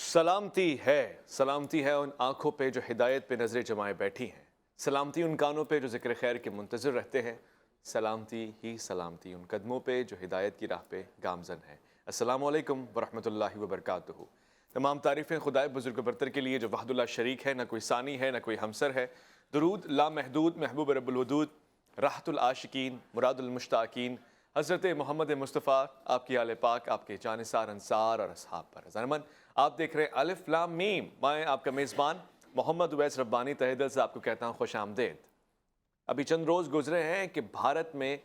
سلامتی ہے ان آنکھوں پہ جو ہدایت پہ نظریں جمائے بیٹھی ہیں، سلامتی ان کانوں پہ جو ذکر خیر کے منتظر رہتے ہیں، سلامتی ہی سلامتی ان قدموں پہ جو ہدایت کی راہ پہ گامزن ہے۔ السلام علیکم ورحمۃ اللہ وبرکاتہ۔ تمام تعریفیں خدائے بزرگ برتر کے لیے جو وحد اللہ شریک ہے، نہ کوئی ثانی ہے نہ کوئی ہمسر ہے۔ درود لامحدود محبوب رب الودود، راحت العاشقین مراد المشتاقین حضرت محمد مصطفیٰ، آپ کی آل پاک، آپ کے جانثار انصار اور اصحاب پر۔ زرمن آپ دیکھ رہے ہیں الف لام میم، میں آپ کا میزبان محمد اویس ربانی تہہ دل سے آپ کو کہتا ہوں خوش آمدید۔ ابھی چند روز گزرے ہیں کہ بھارت میں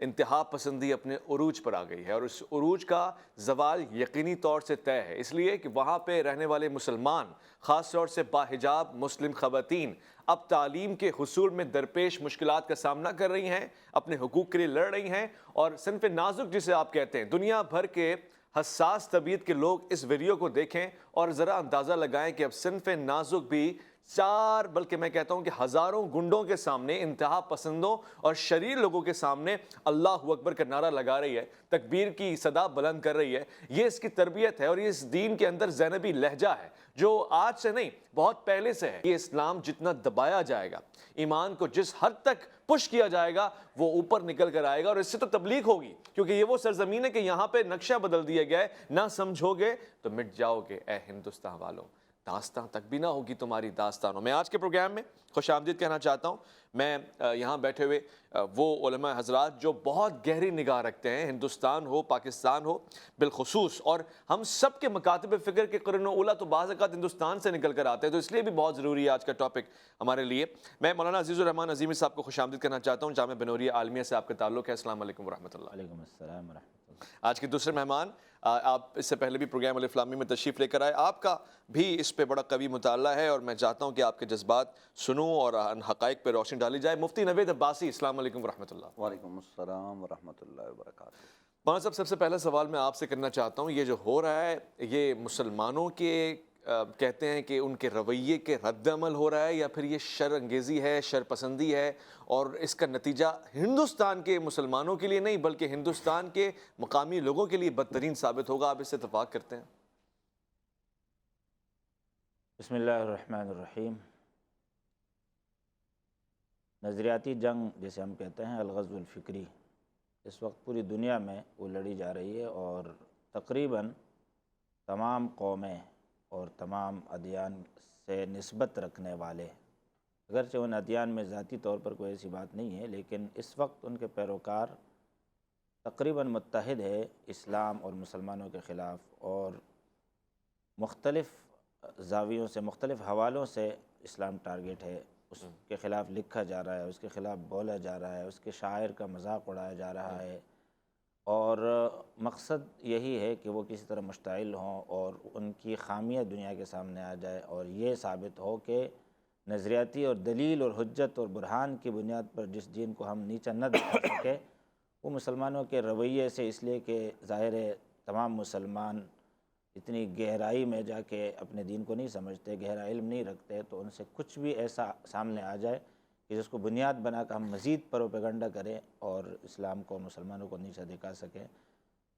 انتہا پسندی اپنے عروج پر آ گئی ہے، اور اس عروج کا زوال یقینی طور سے طے ہے، اس لیے کہ وہاں پہ رہنے والے مسلمان، خاص طور سے باحجاب مسلم خواتین، اب تعلیم کے حصول میں درپیش مشکلات کا سامنا کر رہی ہیں، اپنے حقوق کے لیے لڑ رہی ہیں، اور صنف نازک جسے آپ کہتے ہیں، دنیا بھر کے حساس طبیعت کے لوگ اس ویڈیو کو دیکھیں اور ذرا اندازہ لگائیں کہ اب صنف نازک بھی چار بلکہ میں کہتا ہوں کہ ہزاروں گنڈوں کے سامنے، انتہا پسندوں اور شریر لوگوں کے سامنے اللہ اکبر کا نعرہ لگا رہی ہے، تکبیر کی صدا بلند کر رہی ہے۔ یہ اس کی تربیت ہے، اور یہ اس دین کے اندر زینبی لہجہ ہے جو آج سے نہیں بہت پہلے سے ہے۔ یہ اسلام جتنا دبایا جائے گا، ایمان کو جس حد تک پش کیا جائے گا، وہ اوپر نکل کر آئے گا، اور اس سے تو تبلیغ ہوگی، کیونکہ یہ وہ سرزمین ہے کہ یہاں پہ نقشہ بدل دیا گیا ہے۔ نہ سمجھو گے تو مٹ جاؤ گے اے ہندوستان والوں، داستان تک بھی نہ ہوگی تمہاری داستانوں میں۔ آج کے پروگرام میں خوش آمدید کہنا چاہتا ہوں میں یہاں بیٹھے ہوئے وہ علماء حضرات جو بہت گہری نگاہ رکھتے ہیں، ہندوستان ہو پاکستان ہو بالخصوص، اور ہم سب کے مکاتب فکر کے قرن اولیٰ تو بعض اوقات ہندوستان سے نکل کر آتے ہیں، تو اس لیے بھی بہت ضروری ہے آج کا ٹاپک ہمارے لیے۔ میں مولانا عزیز الرحمان عظیمی صاحب کو خوش آمدید کہنا چاہتا ہوں، جامعہ بنوریہ عالمیہ سے آپ کا تعلق ہے۔ السلام علیکم ورحمۃ اللہ۔ وعلیکم السلام ورحمۃ اللہ۔ آج کے دوسرے مہمان، آپ اس سے پہلے بھی پروگرام الف لام میم میں تشریف لے کر آئے، آپ کا بھی اس پہ بڑا قوی مطالعہ ہے، اور میں چاہتا ہوں کہ آپ کے جذبات سنوں اور ان حقائق پہ روشنی ڈالی جائے۔ مفتی نوید عباسی، السلام علیکم ورحمۃ اللہ۔ وعلیکم السلام ورحمۃ اللہ وبرکاتہ۔ مولانا صاحب، سب سے پہلا سوال میں آپ سے کرنا چاہتا ہوں، یہ جو ہو رہا ہے یہ مسلمانوں کے کہتے ہیں کہ ان کے رویے کے رد عمل ہو رہا ہے، یا پھر یہ شر انگیزی ہے، شر پسندی ہے، اور اس کا نتیجہ ہندوستان کے مسلمانوں کے لیے نہیں بلکہ ہندوستان کے مقامی لوگوں کے لیے بدترین ثابت ہوگا؟ آپ اس سے اتفاق کرتے ہیں؟ بسم اللہ الرحمن الرحیم۔ نظریاتی جنگ جسے ہم کہتے ہیں، الغزو الفکری، اس وقت پوری دنیا میں وہ لڑی جا رہی ہے، اور تقریباً تمام قومیں اور تمام ادیان سے نسبت رکھنے والے، اگرچہ ان ادیان میں ذاتی طور پر کوئی ایسی بات نہیں ہے، لیکن اس وقت ان کے پیروکار تقریباً متحد ہے اسلام اور مسلمانوں کے خلاف، اور مختلف زاویوں سے، مختلف حوالوں سے اسلام ٹارگٹ ہے، اس کے خلاف لکھا جا رہا ہے، اس کے خلاف بولا جا رہا ہے، اس کے شاعر کا مذاق اڑایا جا رہا ہے، اور مقصد یہی ہے کہ وہ کسی طرح مشتعل ہوں اور ان کی خامیہ دنیا کے سامنے آ جائے، اور یہ ثابت ہو کہ نظریاتی اور دلیل اور حجت اور برہان کی بنیاد پر جس دین کو ہم نیچا نہ دکھا سکے، وہ مسلمانوں کے رویے سے، اس لیے کہ ظاہر ہے تمام مسلمان اتنی گہرائی میں جا کے اپنے دین کو نہیں سمجھتے، گہرا علم نہیں رکھتے، تو ان سے کچھ بھی ایسا سامنے آ جائے کہ جس کو بنیاد بنا کر ہم مزید پروپیگنڈا کریں اور اسلام کو، مسلمانوں کو نیچا دکھا سکیں،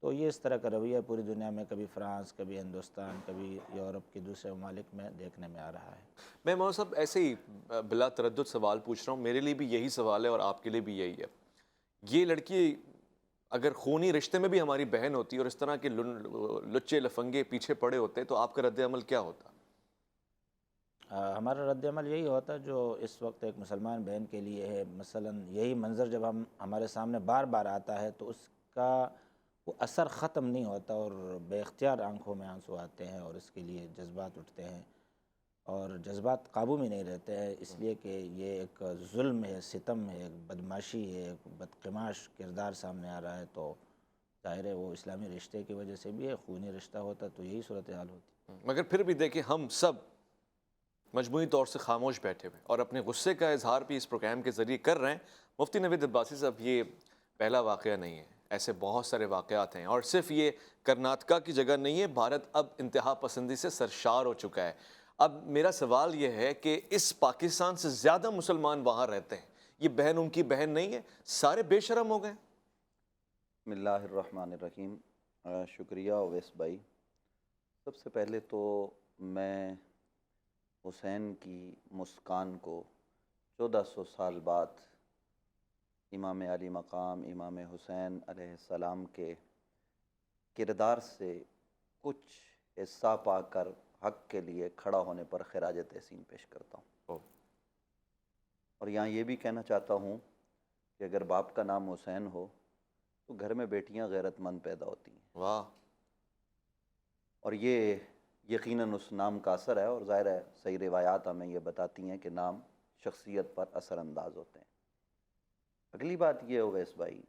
تو یہ اس طرح کا رویہ پوری دنیا میں کبھی فرانس، کبھی ہندوستان، کبھی یورپ کے دوسرے ممالک میں دیکھنے میں آ رہا ہے۔ میں مولانا صاحب ایسے ہی بلا تردد سوال پوچھ رہا ہوں، میرے لیے بھی یہی سوال ہے اور آپ کے لیے بھی یہی ہے۔ یہ لڑکی اگر خونی رشتے میں بھی ہماری بہن ہوتی اور اس طرح کے لچے لفنگے پیچھے پڑے ہوتے تو آپ کا رد عمل کیا ہوتا؟ ہمارا رد عمل یہی ہوتا جو اس وقت ایک مسلمان بہن کے لیے ہے۔ مثلاً یہی منظر جب ہمارے سامنے بار بار آتا ہے تو اس کا وہ اثر ختم نہیں ہوتا، اور بے اختیار آنکھوں میں آنسو آتے ہیں، اور اس کے لیے جذبات اٹھتے ہیں، اور جذبات قابو میں نہیں رہتے ہیں، اس لیے کہ یہ ایک ظلم ہے، ستم ہے، ایک بدماشی ہے، ایک بدقماش کردار سامنے آ رہا ہے، تو ظاہر ہے وہ اسلامی رشتے کی وجہ سے بھی ہے، خونی رشتہ ہوتا تو یہی صورتحال ہوتی۔ مگر پھر بھی دیکھیں، ہم سب مجموعی طور سے خاموش بیٹھے ہوئے اور اپنے غصے کا اظہار بھی اس پروگرام کے ذریعے کر رہے ہیں۔ مفتی نوید عباسی صاحب، یہ پہلا واقعہ نہیں ہے، ایسے بہت سارے واقعات ہیں، اور صرف یہ کرناٹکا کی جگہ نہیں ہے، بھارت اب انتہا پسندی سے سرشار ہو چکا ہے۔ اب میرا سوال یہ ہے کہ اس پاکستان سے زیادہ مسلمان وہاں رہتے ہیں، یہ بہن ان کی بہن نہیں ہے؟ سارے بے شرم ہو گئے۔ بسم اللہ الرحمن الرحیم۔ شکریہ اویس بھائی۔ سب سے پہلے تو میں حسین کی مسکان کو 1400 سال بعد امام علی مقام امام حسین علیہ السلام کے کردار سے کچھ حصہ پا کر حق کے لیے کھڑا ہونے پر خراج تحسین پیش کرتا ہوں۔ اور یہاں یہ بھی کہنا چاہتا ہوں کہ اگر باپ کا نام حسین ہو تو گھر میں بیٹیاں غیرت مند پیدا ہوتی ہیں۔ واہ۔ اور یہ یقیناً اس نام کا اثر ہے، اور ظاہر ہے صحیح روایات ہمیں یہ بتاتی ہیں کہ نام شخصیت پر اثر انداز ہوتے ہیں۔ اگلی بات یہ ہوگا اس بھائی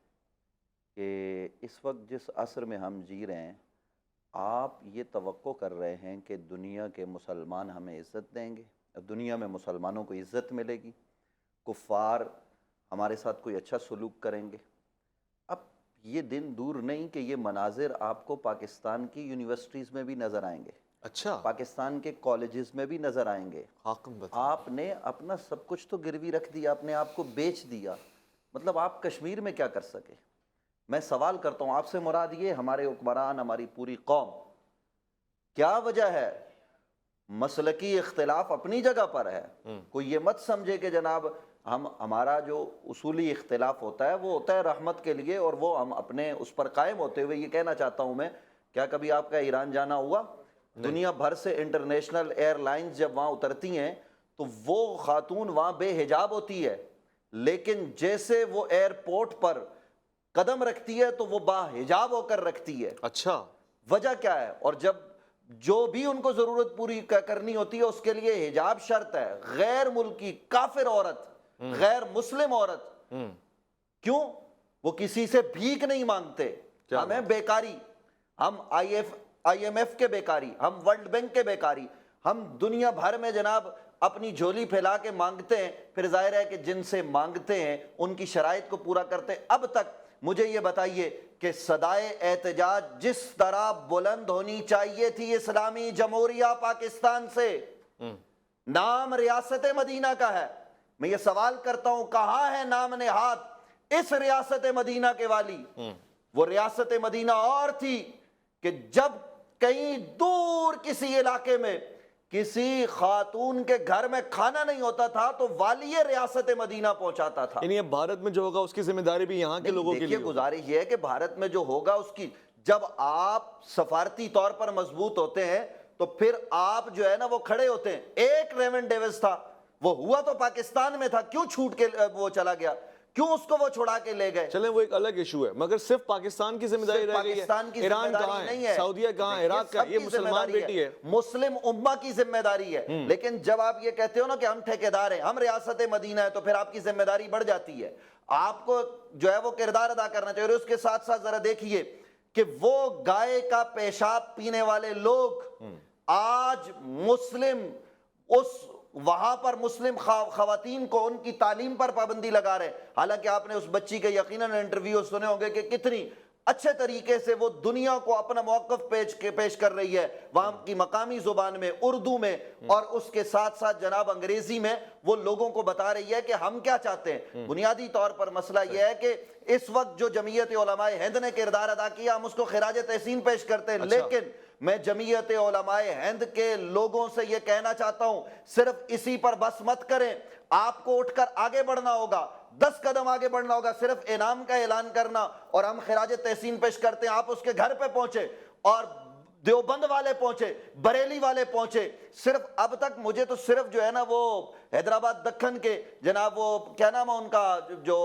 کہ اس وقت جس عصر میں ہم جی رہے ہیں، آپ یہ توقع کر رہے ہیں کہ دنیا کے مسلمان ہمیں عزت دیں گے، دنیا میں مسلمانوں کو عزت ملے گی، کفار ہمارے ساتھ کوئی اچھا سلوک کریں گے۔ اب یہ دن دور نہیں کہ یہ مناظر آپ کو پاکستان کی یونیورسٹیز میں بھی نظر آئیں گے، اچھا، پاکستان کے کالجز میں بھی نظر آئیں گے۔ حاکم بتا۔ آپ نے اپنا سب کچھ تو گروی رکھ دیا، اپنے آپ کو بیچ دیا، مطلب آپ کشمیر میں کیا کر سکے؟ میں سوال کرتا ہوں آپ سے، مراد یہ ہمارے حکمران، ہماری پوری قوم، کیا وجہ ہے؟ مسلکی اختلاف اپنی جگہ پر ہے، کوئی یہ مت سمجھے کہ جناب ہمارا جو اصولی اختلاف ہوتا ہے وہ ہوتا ہے رحمت کے لیے، اور وہ ہم اپنے اس پر قائم ہوتے ہوئے یہ کہنا چاہتا ہوں میں، کیا کبھی آپ کا ایران جانا ہوا؟ دنیا بھر سے انٹرنیشنل ایئر لائنز جب وہاں اترتی ہیں تو وہ خاتون وہاں بے حجاب ہوتی ہے، لیکن جیسے وہ ایئرپورٹ پر قدم رکھتی ہے تو وہ با حجاب ہو کر رکھتی ہے۔ اچھا، وجہ کیا ہے؟ اور جب جو بھی ان کو ضرورت پوری کرنی ہوتی ہے اس کے لیے حجاب شرط ہے۔ غیر ملکی کافر عورت، غیر مسلم عورت، کیوں؟ وہ کسی سے بھیک نہیں مانگتے۔ ہمیں بیکاری، ہم آئی ایم ایف کے بیکاری، ہم ورلڈ بینک کے بیکاری، ہم دنیا بھر میں جناب اپنی جھولی پھیلا کے مانگتے ہیں، پھر ظاہر ہے کہ جن سے مانگتے ہیں ان کی شرائط کو پورا کرتے ہیں۔ اب تک مجھے یہ بتائیے کہ صدائے احتجاج جس طرح بلند ہونی چاہیے تھی اسلامی جمہوریہ پاکستان سے، نام ریاست مدینہ کا ہے، میں یہ سوال کرتا ہوں کہاں ہے نام نہاد اس ریاست مدینہ کے والی؟ وہ ریاست مدینہ اور تھی کہ جب کہیں دور کسی علاقے میں کسی خاتون کے گھر میں کھانا نہیں ہوتا تھا تو والی ریاست مدینہ پہنچاتا تھا۔ یعنی اب بھارت میں جو ہوگا اس کی ذمہ داری بھی یہاں کے لوگوں کے لیے دیکھیے گزارش یہ ہے کہ بھارت میں جو ہوگا اس کی، جب آپ سفارتی طور پر مضبوط ہوتے ہیں تو پھر آپ جو ہے نا وہ کھڑے ہوتے ہیں۔ ایک ریون ڈیوس تھا، وہ ہوا تو پاکستان میں تھا، کیوں چھوٹ کے وہ چلا گیا؟ کیوں اس کو وہ چھڑا کے لے گئے؟ چلیں وہ ایک الگ ایشو ہے، مگر صرف پاکستان کی ذمہ داری رہ گئی ہے۔ ایران کہاں ہے؟ سعودیہ کہاں ہے؟ عراق کہاں ہے؟ یہ مسلمان بیٹی ہے، مسلم امہ کی ذمہ داری ہے۔ لیکن جب آپ یہ کہتے ہو نا کہ ہم ٹھیکیدار ہیں، ہم ریاست مدینہ ہے، تو پھر آپ کی ذمہ داری بڑھ جاتی ہے۔ آپ کو جو ہے وہ کردار ادا کرنا چاہیے۔ اور اس کے ساتھ ساتھ ذرا دیکھیے کہ وہ گائے کا پیشاب پینے والے لوگ آج مسلم وہاں پر مسلم خواتین کو ان کی تعلیم پر پابندی لگا رہے ہیں۔ حالانکہ آپ نے اس بچی کے یقیناً انٹرویو سنے ہوں گے کہ کتنی اچھے طریقے سے وہ دنیا کو اپنا موقف پیش کر رہی ہے، وہاں کی مقامی زبان میں، اردو میں، اور اس کے ساتھ ساتھ جناب انگریزی میں وہ لوگوں کو بتا رہی ہے کہ ہم کیا چاہتے ہیں۔ بنیادی طور پر مسئلہ یہ ہے کہ اس وقت جو جمعیت علماء ہند نے کردار ادا کیا ہم اس کو خراج تحسین پیش کرتے ہیں، لیکن میں جمعیت علماء ہند کے لوگوں سے یہ کہنا چاہتا ہوں صرف اسی پر بس مت کریں، آپ کو اٹھ کر آگے بڑھنا ہوگا، 10 قدم آگے بڑھنا ہوگا۔ صرف انعام کا اعلان کرنا اور ہم خراج تحسین پیش کرتے ہیں، آپ اس کے گھر پہ پہنچے اور دیوبند والے پہنچے، بریلی والے پہنچے۔ صرف اب تک مجھے تو صرف جو ہے نا وہ حیدرآباد دکن کے جناب وہ کیا نام ہے ان کا جو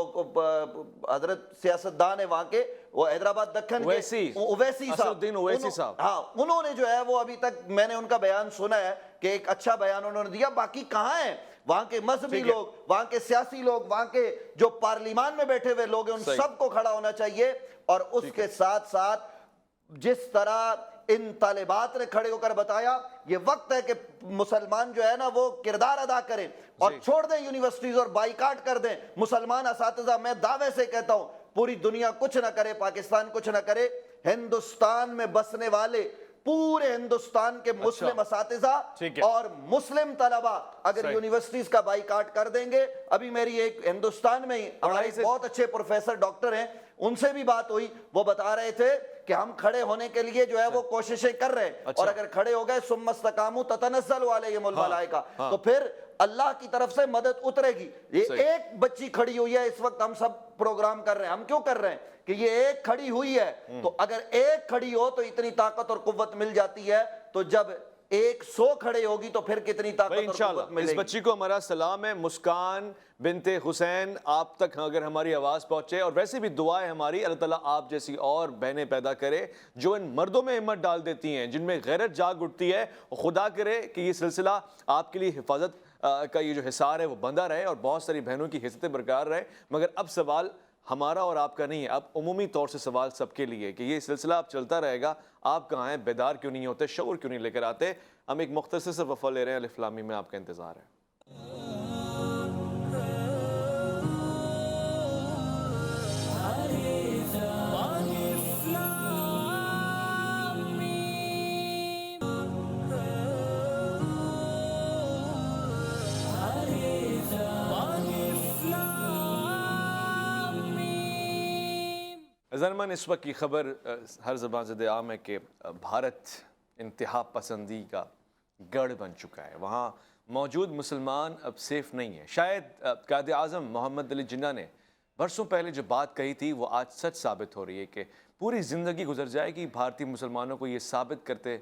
حضرت سیاستدان ہے وہاں کے، وہ حیدرآباد دکن کے اویسی صاحب، ہاں انہوں نے جو ہے وہ ابھی تک میں نے ان کا بیان سنا ہے کہ ایک اچھا بیان انہوں نے دیا۔ باقی کہاں ہیں وہاں کے مذہبی لوگ، وہاں کے سیاسی لوگ، وہاں کے جو پارلیمان میں بیٹھے ہوئے لوگ ہیں، ان سب کو کھڑا ہونا چاہیے۔ اور اس کے ساتھ ساتھ جس طرح ان طالبات نے کھڑے ہو کر بتایا، یہ وقت ہے کہ مسلمان جو ہے نا وہ کردار ادا کریں اور چھوڑ دیں یونیورسٹیز اور بائیکاٹ کر دیں۔ مسلمان اساتذہ، میں دعوے سے کہتا ہوں پوری دنیا کچھ نہ کرے، پاکستان کچھ نہ کرے، ہندوستان میں بسنے والے پورے ہندوستان کے مسلم اساتذہ اور مسلم طلبہ اگر یونیورسٹیز کا بائیکاٹ کر دیں گے، ابھی میری ایک ہندوستان میں ہی ہمارے بہت اچھے پروفیسر ڈاکٹر ہیں، ان سے بھی بات ہوئی، وہ بتا رہے تھے کہ ہم کھڑے ہونے کے لیے جو ہے وہ کوششیں کر رہے ہیں، اور اگر کھڑے ہو گئے ثم استقاموا تتنزل علیہم الملائکہ، تو پھر اللہ کی طرف سے مدد اترے گی۔ یہ ایک بچی کھڑی ہوئی ہے اس وقت، ہم سب پروگرام کر رہے ہیں، ہم کیوں کر رہے ہیں کہ یہ ایک کھڑی ہوئی ہے، تو اگر ایک کھڑی ہو تو اتنی طاقت اور قوت مل جاتی ہے، تو جب 100 کھڑے ہوگی تو پھر کتنی طاقت اور انشاءاللہ قوت ملے اس گی۔ بچی کو ہمارا سلام ہے، مسکان بنت حسین، آپ تک اگر ہماری آواز پہنچے، اور ویسے بھی دعا ہے ہماری اللہ تعالیٰ آپ جیسی اور بہنیں پیدا کرے جو ان مردوں میں ہمت ڈال دیتی ہیں، جن میں غیرت جاگ اٹھتی ہے، اور خدا کرے کہ یہ سلسلہ آپ کے لیے حفاظت کا یہ جو حصار ہے وہ بندہ رہے، اور بہت ساری بہنوں کی حیثیتیں برقرار رہے۔ مگر اب سوال ہمارا اور آپ کا نہیں ہے، اب عمومی طور سے سوال سب کے لیے کہ یہ سلسلہ اب چلتا رہے گا، آپ کہاں ہیں؟ بیدار کیوں نہیں ہوتے؟ شعور کیوں نہیں لے کر آتے؟ ہم ایک مختصر سے وقفہ لے رہے ہیں، الف لام میم میں آپ کا انتظار ہے۔ زرمن اس وقت کی خبر ہر زبان زد عام ہے کہ بھارت انتہا پسندی کا گڑھ بن چکا ہے، وہاں موجود مسلمان اب سیف نہیں ہے۔ شاید قائد اعظم محمد علی جناح نے برسوں پہلے جو بات کہی تھی وہ آج سچ ثابت ہو رہی ہے کہ پوری زندگی گزر جائے گی بھارتی مسلمانوں کو یہ ثابت کرتے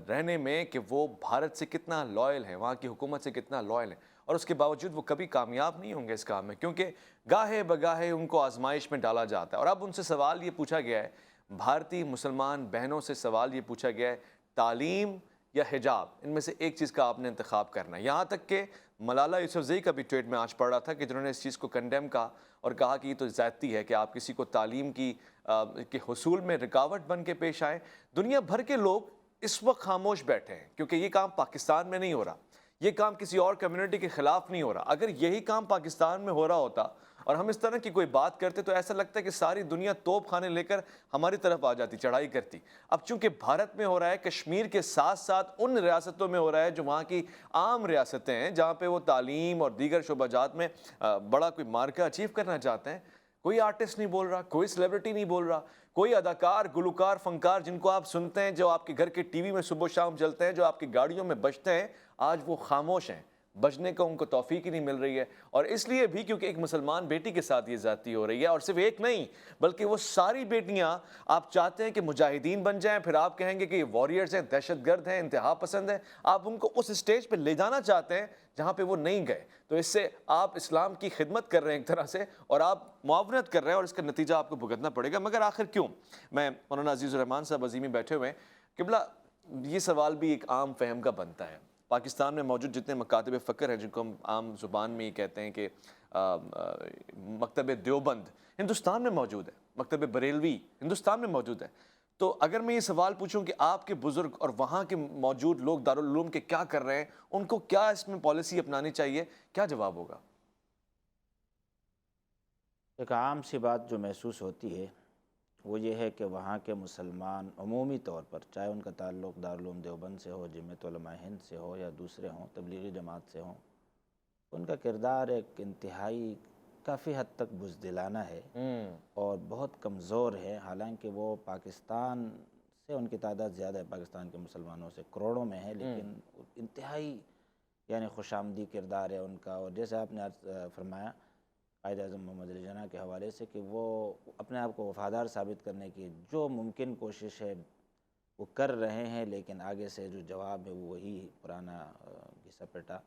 رہنے میں کہ وہ بھارت سے کتنا لائل ہیں، وہاں کی حکومت سے کتنا لائل ہیں، اور اس کے باوجود وہ کبھی کامیاب نہیں ہوں گے اس کام میں، کیونکہ گاہے بگاہے ان کو آزمائش میں ڈالا جاتا ہے۔ اور اب ان سے سوال یہ پوچھا گیا ہے، بھارتی مسلمان بہنوں سے سوال یہ پوچھا گیا ہے، تعلیم یا حجاب، ان میں سے ایک چیز کا آپ نے انتخاب کرنا ہے۔ یہاں تک کہ ملالہ یوسفزئی کا بھی ٹویٹ میں آج پڑھ رہا تھا کہ جنہوں نے اس چیز کو کنڈیم کہا اور کہا کہ یہ تو زیادتی ہے کہ آپ کسی کو تعلیم کے حصول میں رکاوٹ بن کے پیش آئیں۔ دنیا بھر کے لوگ اس وقت خاموش بیٹھے ہیں کیونکہ یہ کام پاکستان میں نہیں ہو رہا، یہ کام کسی اور کمیونٹی کے خلاف نہیں ہو رہا۔ اگر یہی کام پاکستان میں ہو رہا ہوتا اور ہم اس طرح کی کوئی بات کرتے تو ایسا لگتا ہے کہ ساری دنیا توپ خانے لے کر ہماری طرف آ جاتی، چڑھائی کرتی۔ اب چونکہ بھارت میں ہو رہا ہے، کشمیر کے ساتھ ساتھ ان ریاستوں میں ہو رہا ہے جو وہاں کی عام ریاستیں ہیں جہاں پہ وہ تعلیم اور دیگر شعبہ جات میں بڑا کوئی مارکہ اچیو کرنا چاہتے ہیں، کوئی آرٹسٹ نہیں بول رہا، کوئی سیلیبریٹی نہیں بول رہا، کوئی اداکار، گلوکار، فنکار جن کو آپ سنتے ہیں، جو آپ کے گھر کے ٹی وی میں صبح و شام چلتے ہیں، جو آپ کی گاڑیوں میں بجتے ہیں، آج وہ خاموش ہیں، بجنے کو ان کو توفیق ہی نہیں مل رہی ہے۔ اور اس لیے بھی کیونکہ ایک مسلمان بیٹی کے ساتھ یہ زیادتی ہو رہی ہے، اور صرف ایک نہیں بلکہ وہ ساری بیٹیاں آپ چاہتے ہیں کہ مجاہدین بن جائیں، پھر آپ کہیں گے کہ یہ وارئرز ہیں، دہشت گرد ہیں، انتہا پسند ہیں، آپ ان کو اس اسٹیج پہ لے جانا چاہتے ہیں جہاں پہ وہ نہیں گئے۔ تو اس سے آپ اسلام کی خدمت کر رہے ہیں ایک طرح سے، اور آپ معاونت کر رہے ہیں، اور اس کا نتیجہ آپ کو بھگتنا پڑے گا۔ مگر آخر کیوں؟ میں مولانا عزیز الرحمان صاحب عظیمی بیٹھے ہوئے ہیں، قبلہ یہ سوال بھی ایک عام فہم کا بنتا ہے۔ پاکستان میں موجود جتنے مکاتب فکر ہیں، جن کو ہم عام زبان میں یہ کہتے ہیں کہ مکتب دیوبند ہندوستان میں موجود ہے، مکتب بریلوی ہندوستان میں موجود ہے، تو اگر میں یہ سوال پوچھوں کہ آپ کے بزرگ اور وہاں کے موجود لوگ دارالعلوم کے کیا کر رہے ہیں، ان کو کیا اس میں پالیسی اپنانی چاہیے، کیا جواب ہوگا؟ ایک عام سی بات جو محسوس ہوتی ہے وہ یہ ہے کہ وہاں کے مسلمان عمومی طور پر، چاہے ان کا تعلق دارالعلوم دیوبند سے ہو، جمعیت علماء ہند سے ہو، یا دوسرے ہوں، تبلیغی جماعت سے ہوں، ان کا کردار ایک انتہائی کافی حد تک بزدلانہ ہے اور بہت کمزور ہے۔ حالانکہ وہ پاکستان سے ان کی تعداد زیادہ ہے، پاکستان کے مسلمانوں سے کروڑوں میں ہے، لیکن انتہائی یعنی خوش آمدی کردار ہے ان کا۔ اور جیسے آپ نے آج فرمایا قائد اعظم محمد علی جناح کے حوالے سے کہ وہ اپنے آپ کو وفادار ثابت کرنے کی جو ممکن کوشش ہے وہ کر رہے ہیں، لیکن آگے سے جو جواب ہے وہ وہی پرانا گھسا پٹا۔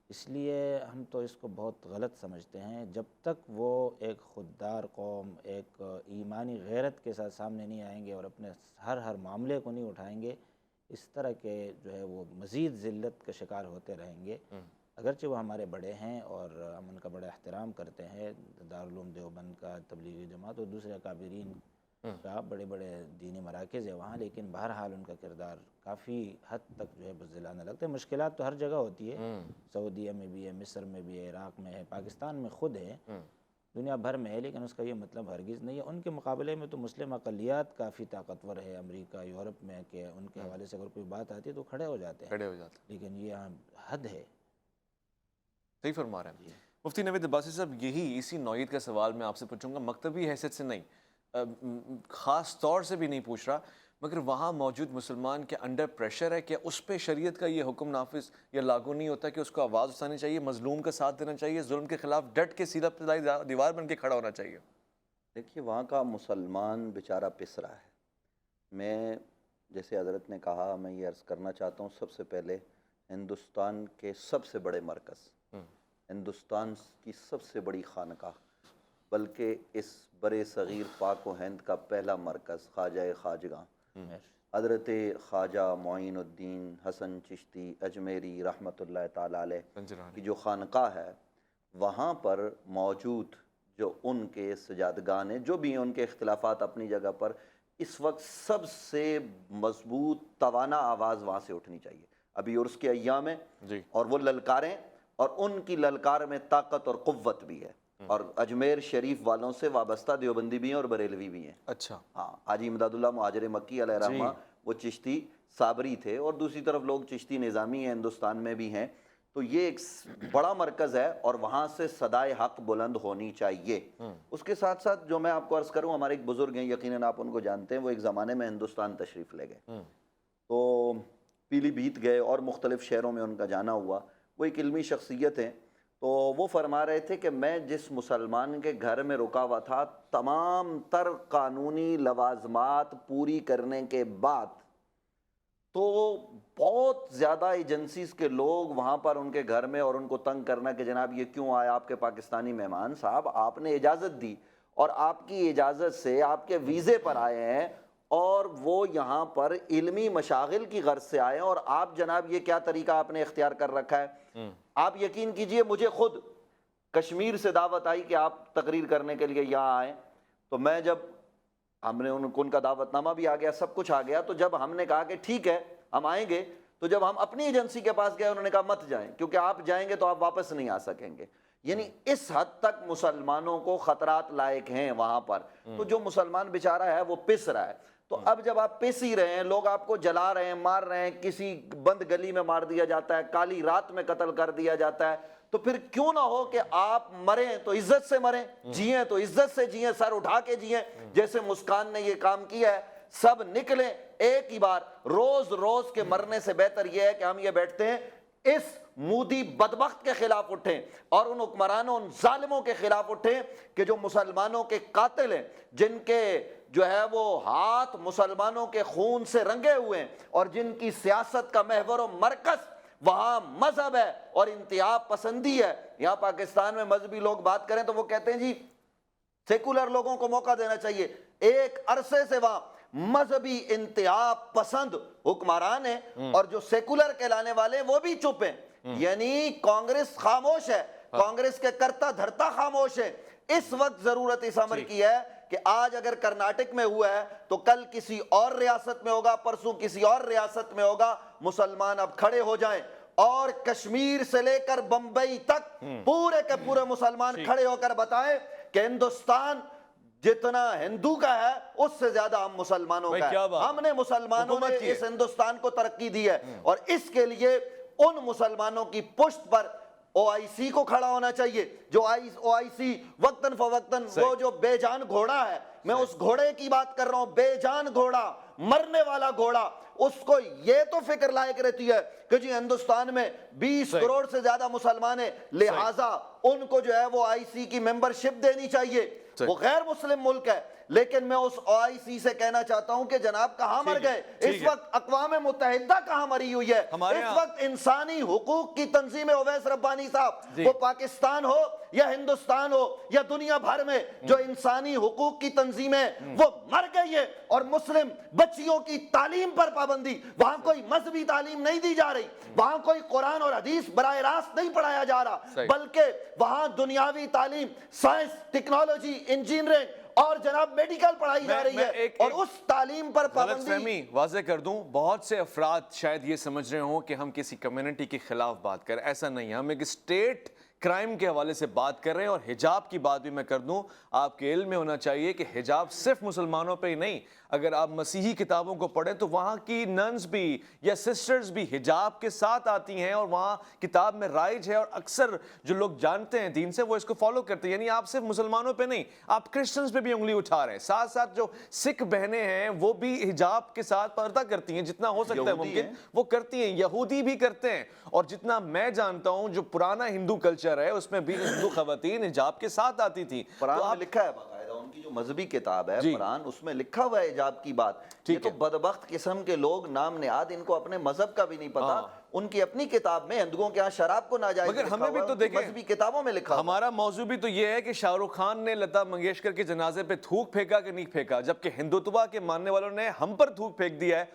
اس لیے ہم تو اس کو بہت غلط سمجھتے ہیں۔ جب تک وہ ایک خوددار قوم ایک ایمانی غیرت کے ساتھ سامنے نہیں آئیں گے اور اپنے ہر معاملے کو نہیں اٹھائیں گے، اس طرح کے جو ہے وہ مزید ذلت کا شکار ہوتے رہیں گے۔ اگرچہ وہ ہمارے بڑے ہیں اور ہم ان کا بڑا احترام کرتے ہیں، دارالعلوم دیوبند کا، تبلیغی جماعت اور دوسرے اکابرین کا، بڑے بڑے دینی مراکز ہیں وہاں، لیکن بہرحال ان کا کردار کافی حد تک جو ہے بزدلانہ لگتا ہے۔ مشکلات تو ہر جگہ ہوتی ہے، سعودیہ میں بھی ہے، مصر میں بھی ہے، عراق میں ہے، پاکستان میں خود ہے، دنیا بھر میں ہے، لیکن اس کا یہ مطلب ہرگز نہیں ہے۔ ان کے مقابلے میں تو مسلم اقلیات کافی طاقتور ہے، امریکہ، یورپ میں، کہ ان کے حوالے سے اگر کوئی بات آتی ہے تو کھڑے ہو جاتے ہیں، لیکن یہ حد ہے۔ صحیح فرما رہے ہیں مفتی نوید عباسی صاحب، یہی اسی نوعیت کا سوال میں آپ سے پوچھوں گا، مکتبی حیثیت سے نہیں، خاص طور سے بھی نہیں پوچھ رہا، مگر وہاں موجود مسلمان کے انڈر پریشر ہے کہ اس پہ شریعت کا یہ حکم نافذ یا لاگو نہیں ہوتا کہ اس کو آواز اٹھانی چاہیے، مظلوم کا ساتھ دینا چاہیے، ظلم کے خلاف ڈٹ کے سیدھا ابتدائی دیوار بن کے کھڑا ہونا چاہیے؟ دیکھیے وہاں کا مسلمان بیچارہ پس رہا ہے. میں جیسے حضرت نے کہا، میں یہ عرض کرنا چاہتا ہوں، سب سے پہلے ہندوستان کے سب سے بڑے مرکز، ہندوستان کی سب سے بڑی خانقاہ، بلکہ اس برے صغیر پاک و ہند کا پہلا مرکز خواجہ خواجگاں حضرت خواجہ معین الدین حسن چشتی اجمیری رحمۃ اللہ تعالی علیہ کی جو خانقاہ ہے، وہاں پر موجود جو ان کے سجادگان ہیں، جو بھی ان کے اختلافات اپنی جگہ پر، اس وقت سب سے مضبوط توانا آواز وہاں سے اٹھنی چاہیے. ابھی عرس کے ایام ہیں اور وہ للکاریں، اور ان کی للکار میں طاقت اور قوت بھی ہے، اور اجمیر شریف والوں سے وابستہ دیوبندی بھی ہیں اور بریلوی بھی ہیں. اچھا، ہاں، حاجی امداد اللہ مہاجر مکی علیہ رحمہ وہ چشتی صابری تھے، اور دوسری طرف لوگ چشتی نظامی ہیں، ہندوستان میں بھی ہیں. تو یہ ایک بڑا مرکز ہے اور وہاں سے صدائے حق بلند ہونی چاہیے. اس کے ساتھ ساتھ جو میں آپ کو عرض کروں، ہمارے ایک بزرگ ہیں، یقیناً آپ ان کو جانتے ہیں، وہ ایک زمانے میں ہندوستان تشریف لے گئے، تو پیلی بھیت گئے اور مختلف شہروں میں ان کا جانا ہوا. وہ ایک علمی شخصیت ہیں. تو وہ فرما رہے تھے کہ میں جس مسلمان کے گھر میں رکا ہوا تھا، تمام تر قانونی لوازمات پوری کرنے کے بعد تو بہت زیادہ ایجنسیز کے لوگ وہاں پر ان کے گھر میں، اور ان کو تنگ کرنا کہ جناب یہ کیوں آئے آپ کے پاکستانی مہمان صاحب، آپ نے اجازت دی اور آپ کی اجازت سے آپ کے ویزے پر آئے ہیں، اور وہ یہاں پر علمی مشاغل کی غرض سے آئے ہیں، اور آپ جناب یہ کیا طریقہ آپ نے اختیار کر رکھا ہے. آپ یقین کیجئے مجھے خود کشمیر سے دعوت آئی کہ آپ تقریر کرنے کے لیے یہاں آئیں، تو میں جب ہم نے ان کا دعوت نامہ بھی آ گیا، سب کچھ آ گیا، تو جب ہم نے کہا کہ ٹھیک ہے ہم آئیں گے، تو جب ہم اپنی ایجنسی کے پاس گئے انہوں نے کہا مت جائیں، کیونکہ آپ جائیں گے تو آپ واپس نہیں آ سکیں گے. یعنی اس حد تک مسلمانوں کو خطرات لائق ہیں وہاں پر. تو جو مسلمان بیچارہ ہے وہ پس رہا ہے. تو اب جب آپ پس ہی رہے ہیں، لوگ آپ کو جلا رہے ہیں، مار رہے ہیں، کسی بند گلی میں مار دیا جاتا ہے، کالی رات میں قتل کر دیا جاتا ہے، تو پھر کیوں نہ ہو کہ آپ مریں تو عزت سے مریں، جیئیں تو عزت سے جیئیں، سر اٹھا کے جیئیں، جیسے مسکان نے یہ کام کیا ہے. سب نکلیں ایک ہی بار. روز روز کے مرنے سے بہتر یہ ہے کہ ہم یہ بیٹھتے ہیں، اس مودی بدبخت کے خلاف اٹھیں اور ان حکمرانوں، ان ظالموں کے خلاف اٹھیں کہ جو مسلمانوں کے قاتل ہیں، جن کے جو ہے وہ ہاتھ مسلمانوں کے خون سے رنگے ہوئے ہیں، اور جن کی سیاست کا محور و مرکز وہاں مذہب ہے اور انتہا پسندی ہے. یہاں پاکستان میں مذہبی لوگ بات کریں تو وہ کہتے ہیں جی سیکولر لوگوں کو موقع دینا چاہیے. ایک عرصے سے وہاں مذہبی انتہا پسند حکمران ہیں، اور جو سیکولر کہلانے والے وہ بھی چپ ہیں. یعنی کانگریس خاموش ہے، کانگریس کے کرتا دھرتا خاموش ہے. اس وقت ضرورت اس امر کی ہے کہ آج اگر کرناٹک میں ہوا ہے تو کل کسی اور ریاست میں ہوگا، پرسوں کسی اور ریاست میں ہوگا. مسلمان اب کھڑے ہو جائیں اور کشمیر سے لے کر بمبئی تک پورے کے پورے مسلمان کھڑے ہو کر بتائیں کہ ہندوستان جتنا ہندو کا ہے اس سے زیادہ ہم مسلمانوں کا ہے. ہم نے مسلمانوں نے اس ہندوستان کو ترقی دی ہے، اور اس کے لیے ان مسلمانوں کی پشت پر او آئی سی کو کھڑا ہونا چاہیے. جو او آئی سی وقتاً فوقتاً وہ جو بے جان گھوڑا ہے، میں اس گھوڑے کی بات کر رہا ہوں، بے جان گھوڑا، مرنے والا گھوڑا، اس کو یہ تو فکر لائق رہتی ہے کہ جی ہندوستان میں 20 کروڑ سے زیادہ مسلمان ہیں، لہٰذا ان کو جو ہے وہ آئی سی کی ممبرشپ دینی چاہیے. وہ غیر مسلم ملک ہے، لیکن میں اس او آئی سی سے کہنا چاہتا ہوں کہ جناب کہاں مر گئے؟ اس وقت اقوام متحدہ کہاں مری ہوئی ہے؟ اس وقت انسانی حقوق کی تنظیم اویس ربانی صاحب، وہ پاکستان ہو یا ہندوستان ہو یا دنیا بھر میں جو انسانی حقوق کی تنظیمیں وہ مر گئی ہے. اور مسلم بچیوں کی تعلیم پر پابندی، وہاں کوئی مذہبی تعلیم نہیں دی جا رہی، وہاں کوئی قرآن اور حدیث براہ راست نہیں پڑھایا جا رہا، بلکہ وہاں دنیاوی تعلیم، سائنس، ٹیکنالوجی، انجینئرنگ اور جناب میڈیکل پڑھائی جا رہی ہے. اور اس تعلیم پر غلط فہمی واضح کر دوں، بہت سے افراد شاید یہ سمجھ رہے ہوں کہ ہم کسی کمیونٹی کے خلاف بات کریں. ایسا نہیں ہے، ہم ایک اسٹیٹ کرائم کے حوالے سے بات کر رہے ہیں. اور حجاب کی بات بھی میں کر دوں, آپ کے علم میں ہونا چاہیے کہ حجاب صرف مسلمانوں پہ ہی نہیں, اگر آپ مسیحی کتابوں کو پڑھیں تو وہاں کی ننز بھی یا سسٹرز بھی حجاب کے ساتھ آتی ہیں, اور وہاں کتاب میں رائج ہے, اور اکثر جو لوگ جانتے ہیں دین سے وہ اس کو فالو کرتے ہیں. یعنی آپ صرف مسلمانوں پہ نہیں, آپ کرسچنز پہ بھی انگلی اٹھا رہے ہیں. ساتھ ساتھ جو سکھ بہنیں ہیں وہ بھی حجاب کے ساتھ پردہ کرتی ہیں, جتنا ہو سکتا ہے ممکن وہ کرتی ہیں. یہودی بھی کرتے ہیں, اور جتنا میں جانتا ہوں جو پرانا ہندو کلچر ہے اس میں بھی ہندو خواتین حجاب کے ساتھ آتی تھی. قرآن میں لکھا ہے باقاعدہ, ان کی جو مذہبی کتاب ہے قرآن, اس میں لکھا ہوا ہے حجاب کی بات. یہ تو بدبخت قسم کے لوگ نام نہاد, ان کو اپنے مذہب کا بھی نہیں پتا. ان کی اپنی کتاب میں ہندوؤں کے ہاں شراب کو ناجائز مگر لکھا ہمیں بھی ہوا تو ہے, ان کی دیکھیں مذہبی کتابوں میں لکھا. ہمارا موضوع بھی تو یہ ہے کہ شاہ رخ خان نے لتا منگیشکر کے جنازے پہ تھوک پھینکا کہ نہیں پھینکا, جبکہ ہندوتوا کے ماننے والوں نے ہم پر تھوک پھینک دیا ہے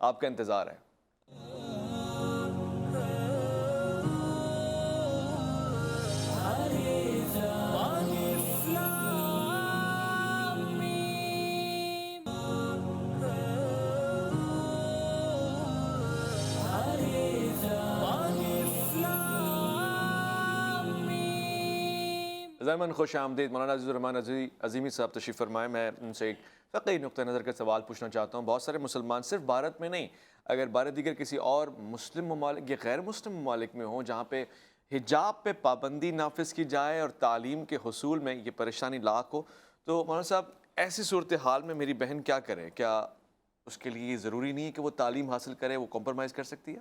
آپ کا انتظار ہے. زیمن خوش آمدید. مولانا عزیز الرحمان عظیمی صاحب تشریف فرمائے. میں ان سے ایک فقہی نقطہ نظر کا سوال پوچھنا چاہتا ہوں. بہت سارے مسلمان صرف بھارت میں نہیں, اگر بھارت دیگر کسی اور مسلم ممالک یا غیر مسلم ممالک میں ہوں جہاں پہ حجاب پہ پابندی نافذ کی جائے اور تعلیم کے حصول میں یہ پریشانی لاحق ہو, تو مولانا صاحب ایسی صورتحال میں میری بہن کیا کرے؟ کیا اس کے لیے یہ ضروری نہیں ہے کہ وہ تعلیم حاصل کرے, وہ کمپرومائز کر سکتی ہے؟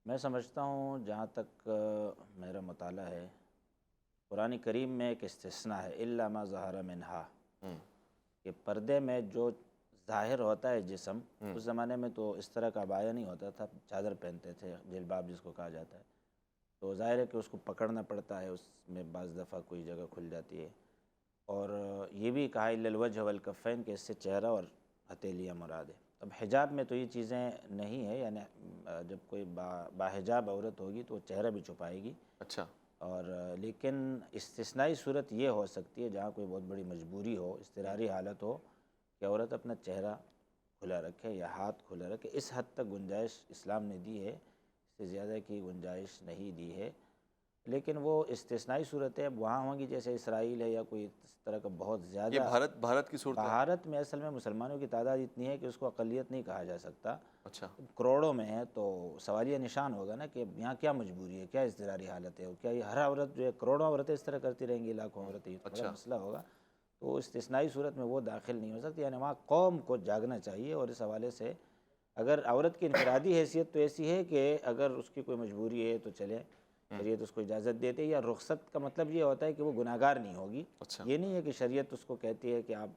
میں سمجھتا ہوں جہاں تک میرا مطالعہ ہے, قرآن کریم میں ایک استثناء ہے, الا ما ظہر منہا, کہ پردے میں جو ظاہر ہوتا ہے جسم, اس زمانے میں تو اس طرح کا عبایا نہیں ہوتا تھا, چادر پہنتے تھے, جلباب جس کو کہا جاتا ہے, تو ظاہر ہے کہ اس کو پکڑنا پڑتا ہے, اس میں بعض دفعہ کوئی جگہ کھل جاتی ہے. اور یہ بھی کہا الا الوجہ والکفین کہ اس سے چہرہ اور ہتھیلیاں مراد ہے. اب حجاب میں تو یہ چیزیں نہیں ہے, یعنی جب کوئی باحجاب عورت ہوگی تو وہ چہرہ بھی چھپائے گی. اچھا. اور لیکن استثنائی صورت یہ ہو سکتی ہے جہاں کوئی بہت بڑی مجبوری ہو, اضطراری حالت ہو کہ عورت اپنا چہرہ کھلا رکھے یا ہاتھ کھلا رکھے. اس حد تک گنجائش اسلام نے دی ہے, اس سے زیادہ کی گنجائش نہیں دی ہے. لیکن وہ استثنائی صورتیں اب وہاں ہوں گی جیسے اسرائیل ہے یا کوئی اس طرح کا بہت زیادہ. یہ بھارت کی صورت ہے. بھارت میں اصل میں مسلمانوں کی تعداد اتنی ہے کہ اس کو اقلیت نہیں کہا جا سکتا. اچھا. کروڑوں میں ہے, تو سوالیہ نشان ہوگا نا کہ یہاں کیا مجبوری ہے, کیا اضطراری حالت ہے, کیا یہ ہر عورت جو ہے کروڑوں عورتیں اس طرح کرتی رہیں گی, لاکھوں عورتیں, یہ بڑا مسئلہ ہوگا. تو استثنائی صورت میں وہ داخل نہیں ہو سکتی. یعنی وہاں قوم کو جاگنا چاہیے. اور اس حوالے سے اگر عورت کی انفرادی حیثیت تو ایسی ہے کہ اگر اس کی کوئی مجبوری ہے تو چلے, شریعت اس کو اجازت دیتے. یا رخصت کا مطلب یہ ہوتا ہے کہ وہ گناہگار نہیں ہوگی. یہ نہیں ہے کہ شریعت اس کو کہتی ہے کہ آپ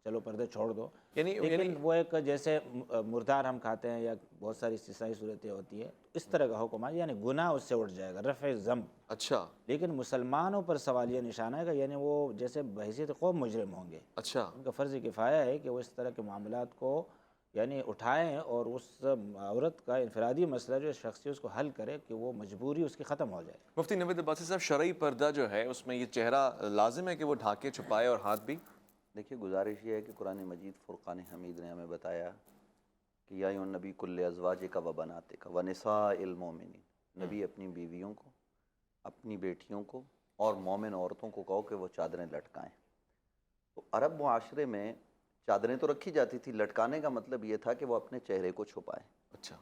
چلو پردے چھوڑ دو. لیکن وہ ایک جیسے مردار ہم کھاتے ہیں یا بہت ساری استثنائی صورتیں ہوتی ہے, اس طرح کا حکم ہے, یعنی گناہ اس سے اٹھ جائے گا, رفع ذنب. اچھا. لیکن مسلمانوں پر سوالیہ نشان ہے گا, یعنی وہ جیسے بحیثیت قوم مجرم ہوں گے. اچھا. ان کا فرض کفایہ ہے کہ وہ اس طرح کے معاملات کو یعنی اٹھائیں اور اس عورت کا انفرادی مسئلہ جو شخصی اس کو حل کرے کہ وہ مجبوری اس کی ختم ہو جائے. مفتی نوید عباسی صاحب, شرعی پردہ جو ہے اس میں یہ چہرہ لازم ہے کہ وہ ڈھانکے چھپائے اور ہاتھ بھی؟ دیکھیے گزارش یہ ہے کہ قرآن مجید فرقان حمید نے ہمیں بتایا کہ یا ایھا النبی کل ازواجک و بناتک و نساء المؤمنین, نبی اپنی بیویوں کو, اپنی بیٹیوں کو اور مومن عورتوں کو کہو کہ وہ چادریں لٹکائیں. تو عرب معاشرے میں چادریں تو رکھی جاتی تھی, لٹکانے کا مطلب یہ تھا کہ وہ اپنے چہرے کو چھپائیں. اچھا.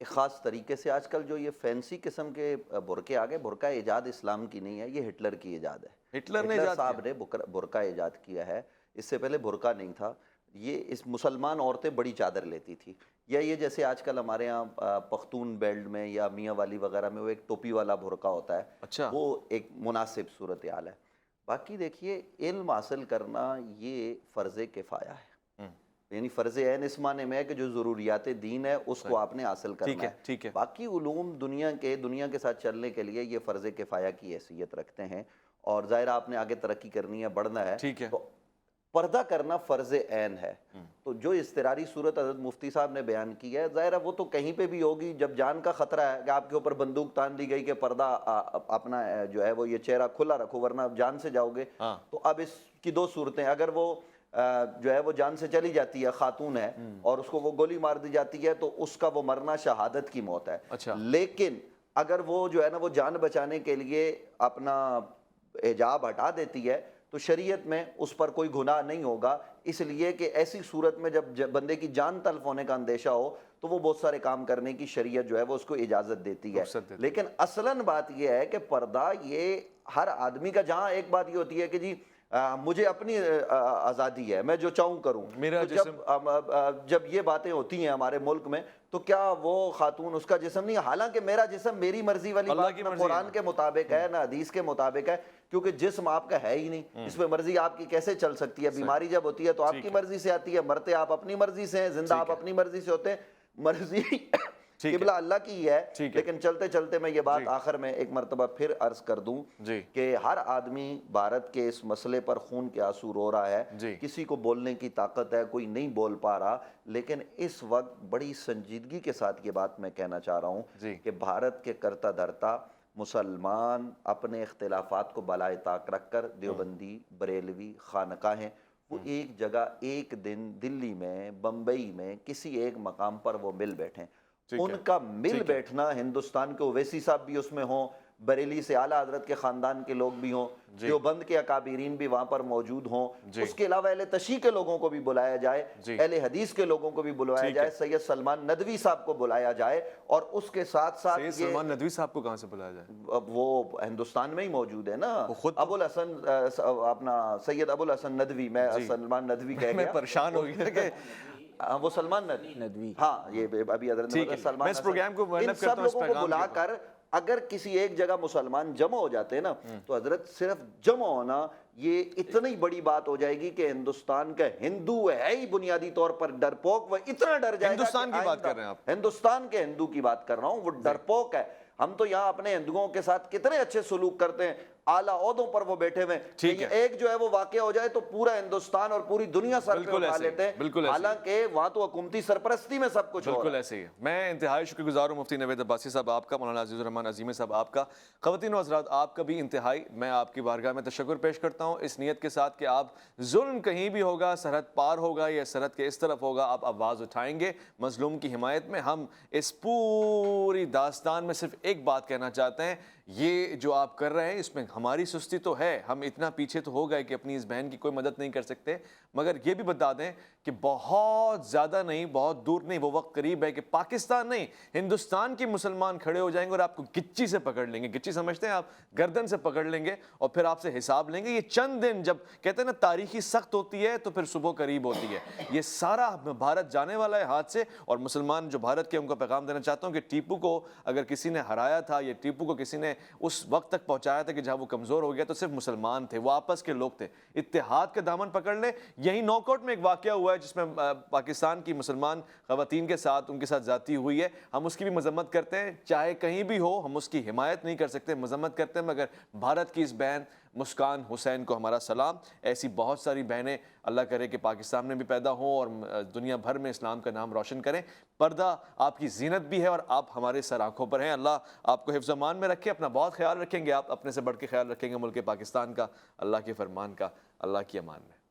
ایک خاص طریقے سے. آج کل جو یہ فینسی قسم کے برقعے آ گئے, برقع ایجاد اسلام کی نہیں ہے, یہ ہٹلر کی ایجاد ہے. ہٹلر صاحب نے برقع ایجاد کیا ہے, اس سے پہلے برقع نہیں تھا. یہ اس مسلمان عورتیں بڑی چادر لیتی تھی. یا یہ جیسے آج کل ہمارے ہاں پختون بیلٹ میں یا میاں والی وغیرہ میں وہ ایک ٹوپی والا برقع ہوتا ہے. اچھا. وہ ایک مناسب صورتحال ہے. باقی دیکھیے علم حاصل کرنا یہ فرض کفایہ ہے, یعنی فرض عین اس معنی میں ہے کہ جو ضروریات دین ہے اس کو آپ نے حاصل کرنا ہے. ٹھیک ہے. باقی علوم دنیا کے ساتھ چلنے کے لیے یہ فرض کفایہ کی حیثیت رکھتے ہیں, اور ظاہر آپ نے آگے ترقی کرنی ہے, بڑھنا ہے, تو پردہ کرنا فرض عین ہے. تو جو اضطراری صورت حضرت مفتی صاحب نے بیان کی ہے, ظاہر ہے وہ تو کہیں پہ بھی ہوگی. جب جان کا خطرہ ہے کہ آپ کے اوپر بندوق تان دی گئی کہ پردہ اپنا جو ہے وہ یہ چہرہ کھلا رکھو ورنہ آپ جان سے جاؤ گے, تو اب اس کی دو صورتیں. اگر وہ جو ہے وہ جان سے چلی جاتی ہے، خاتون ہے اور اس کو وہ گولی مار دی جاتی ہے، تو اس کا وہ مرنا شہادت کی موت ہے۔ اچھا۔ لیکن اگر وہ جو ہے نا وہ جان بچانے کے لیے اپنا حجاب ہٹا دیتی ہے تو شریعت میں اس پر کوئی گناہ نہیں ہوگا، اس لیے کہ ایسی صورت میں جب بندے کی جان تلف ہونے کا اندیشہ ہو تو وہ بہت سارے کام کرنے کی شریعت جو ہے وہ اس کو اجازت دیتی ہے۔ لیکن اصلاً بات یہ ہے کہ پردہ یہ ہر آدمی کا، جہاں ایک بات یہ ہوتی ہے کہ جی مجھے اپنی آزادی ہے، میں جو چاہوں کروں، جب یہ باتیں ہوتی ہیں ہمارے ملک میں تو کیا وہ خاتون اس کا جسم نہیں؟ حالانکہ میرا جسم میری مرضی والی بات نہ قرآن کے مطابق ہے نہ حدیث کے مطابق ہے، کیونکہ جسم آپ کا ہے ہی نہیں، اس پہ مرضی آپ کی کیسے چل سکتی ہے؟ بیماری جب ہوتی ہے تو آپ کی مرضی سے آتی ہے، مرتے آپ اپنی مرضی سے ہیں، زندہ آپ اپنی مرضی سے ہوتے ہیں۔ مرضی قبلہ اللہ کی ہے، لیکن چلتے چلتے میں یہ بات آخر میں ایک مرتبہ پھر عرض کر دوں کہ ہر آدمی بھارت کے اس مسئلے پر خون کے آنسو رو رہا ہے، کسی کو بولنے کی طاقت ہے، کوئی نہیں بول پا رہا، لیکن اس وقت بڑی سنجیدگی کے ساتھ یہ بات میں کہنا چاہ رہا ہوں کہ بھارت کے کرتا دھرتا مسلمان اپنے اختلافات کو بالائے طاق رکھ کر، دیوبندی، بریلوی، خانقاہیں، وہ ایک جگہ ایک دن دلی میں، بمبئی میں، کسی ایک مقام پر وہ مل بیٹھیں۔ ان کا مل بیٹھنا ہندوستان کے اویسی صاحب بھی اس میں ہوں، بریلی سے اعلیٰ حضرت کے خاندان کے لوگ بھی ہوں، دیوبند کے اکابرین بھی وہاں پر موجود ہوں، اس کے علاوہ اہل تشیع کے لوگوں کو بھی بلایا جائے، اہل حدیث کے لوگوں کو بھی بلایا جائے، سید سلمان ندوی صاحب کو بلایا جائے، اور اس کے ساتھ ساتھ سید سلمان ندوی صاحب کو کہاں سے بلایا جائے؟ وہ ہندوستان میں ہی موجود ہے نا، ابو الحسن اپنا سید ابو الحسن ندوی، میں سلمان ندوی کہہ گیا، میں پریشان ہو گیا کہ وہ سلمان ندوی، ہاں یہ ابھی حضرت سلمان، اس پروگرام کو ان سب لوگوں کو بلا کر اگر کسی ایک جگہ مسلمان جمع ہو جاتے ہیں نا تو حضرت صرف جمع ہونا یہ اتنی بڑی بات ہو جائے گی کہ ہندوستان کا ہندو ہے ہی بنیادی طور پر ڈرپوک، وہ اتنا ڈر جائے گا۔ ہندوستان کی بات کر رہے ہیں آپ؟ ہندوستان کے ہندو کی بات کر رہا ہوں، وہ ڈرپوک ہے۔ ہم تو یہاں اپنے ہندوؤں کے ساتھ کتنے اچھے سلوک کرتے ہیں، اعلیٰ عہدوں پر وہ بیٹھے ہوئے، ایک جو ہے وہ واقعہ ہو جائے تو پورا ہندوستان اور پوری دنیا سر پہ اٹھا لیتے ہیں، حالانکہ وہاں تو حکومتی سرپرستی میں سب کچھ ہو رہا ہے۔ بالکل ایسے ہی ہے۔ میں انتہائی شکر گزار ہوں مفتی نوید عباسی صاحب آپ کا، مولانا عزیز الرحمان عظیمی صاحب آپ کا، خواتین و حضرات آپ کا بھی انتہائی میں آپ کی بارگاہ میں تشکر پیش کرتا ہوں، اس نیت کے ساتھ کہ آپ ظلم کہیں بھی ہوگا، سرحد پار ہوگا یا سرحد کے اس طرف ہوگا، آپ آواز اٹھائیں گے مظلوم کی حمایت میں۔ ہم اس پوری داستان میں صرف ایک بات کہنا چاہتے ہیں، یہ جو آپ کر رہے ہیں اس میں ہماری سستی تو ہے، ہم اتنا پیچھے تو ہو گئے کہ اپنی اس بہن کی کوئی مدد نہیں کر سکتے، مگر یہ بھی بتا دیں کہ بہت زیادہ نہیں، بہت دور نہیں، وہ وقت قریب ہے کہ پاکستان نہیں، ہندوستان کے مسلمان کھڑے ہو جائیں گے اور آپ کو گچی سے پکڑ لیں گے، گچی سمجھتے ہیں آپ، گردن سے پکڑ لیں گے اور پھر آپ سے حساب لیں گے۔ یہ چند دن جب کہتے ہیں نا تاریخی سخت ہوتی ہے تو پھر صبح قریب ہوتی ہے، یہ سارا بھارت جانے والا ہے ہاتھ سے، اور مسلمان جو بھارت کے ان کو پیغام دینا چاہتا ہوں کہ ٹیپو کو اگر کسی نے ہرایا تھا یا ٹیپو کو کسی نے اس وقت تک پہنچایا تھا کہ جہاں وہ کمزور ہو گیا تو صرف مسلمان تھے، وہ آپس کے لوگ تھے، اتحاد کا دامن پکڑ لیں۔ یہی نوک آؤٹ میں ایک واقعہ ہوا ہے جس میں پاکستان کی مسلمان خواتین کے ساتھ ان کے ساتھ زیادتی ہوئی ہے، ہم اس کی بھی مذمت کرتے ہیں، چاہے کہیں بھی ہو ہم اس کی حمایت نہیں کر سکتے، مذمت کرتے ہیں، مگر بھارت کی اس بہن مسکان حسین کو ہمارا سلام۔ ایسی بہت ساری بہنیں اللہ کرے کہ پاکستان میں بھی پیدا ہوں اور دنیا بھر میں اسلام کا نام روشن کریں۔ پردہ آپ کی زینت بھی ہے اور آپ ہمارے سر آنکھوں پر ہیں، اللہ آپ کو حفظ و امان میں رکھے، اپنا بہت خیال رکھیں گے آپ، اپنے سے بڑھ کے خیال رکھیں گے ملک پاکستان کا، اللہ کے فرمان کا، اللہ کی امان میں۔